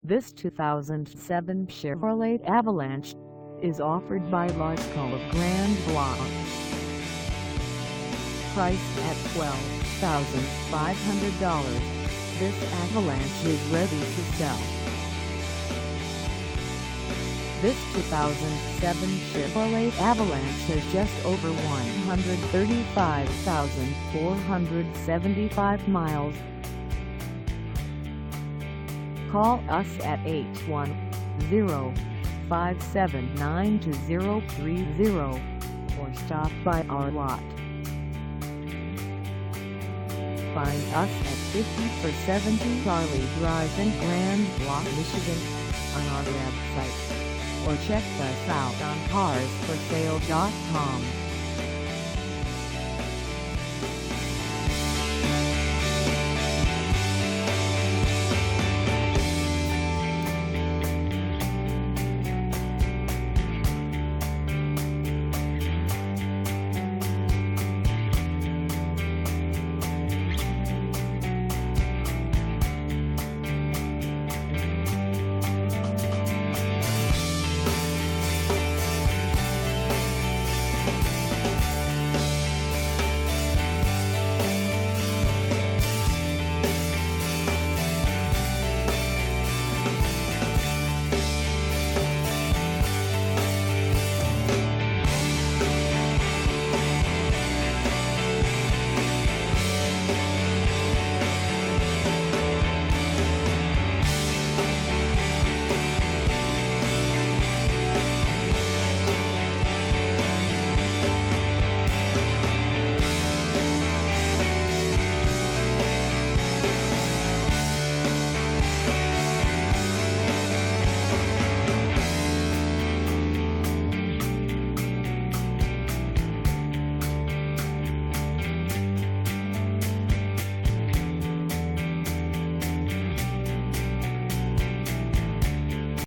This 2007 Chevrolet Avalanche is offered by Lasco of Grand Blanc. Priced at $12,500, this Avalanche is ready to sell. This 2007 Chevrolet Avalanche has just over 135,475 miles. Call us at 810-579-2030 or stop by our lot. Find us at 50-70 Charlie Drive in Grand Blanc, Michigan on our website, or check us out on carsforsale.com.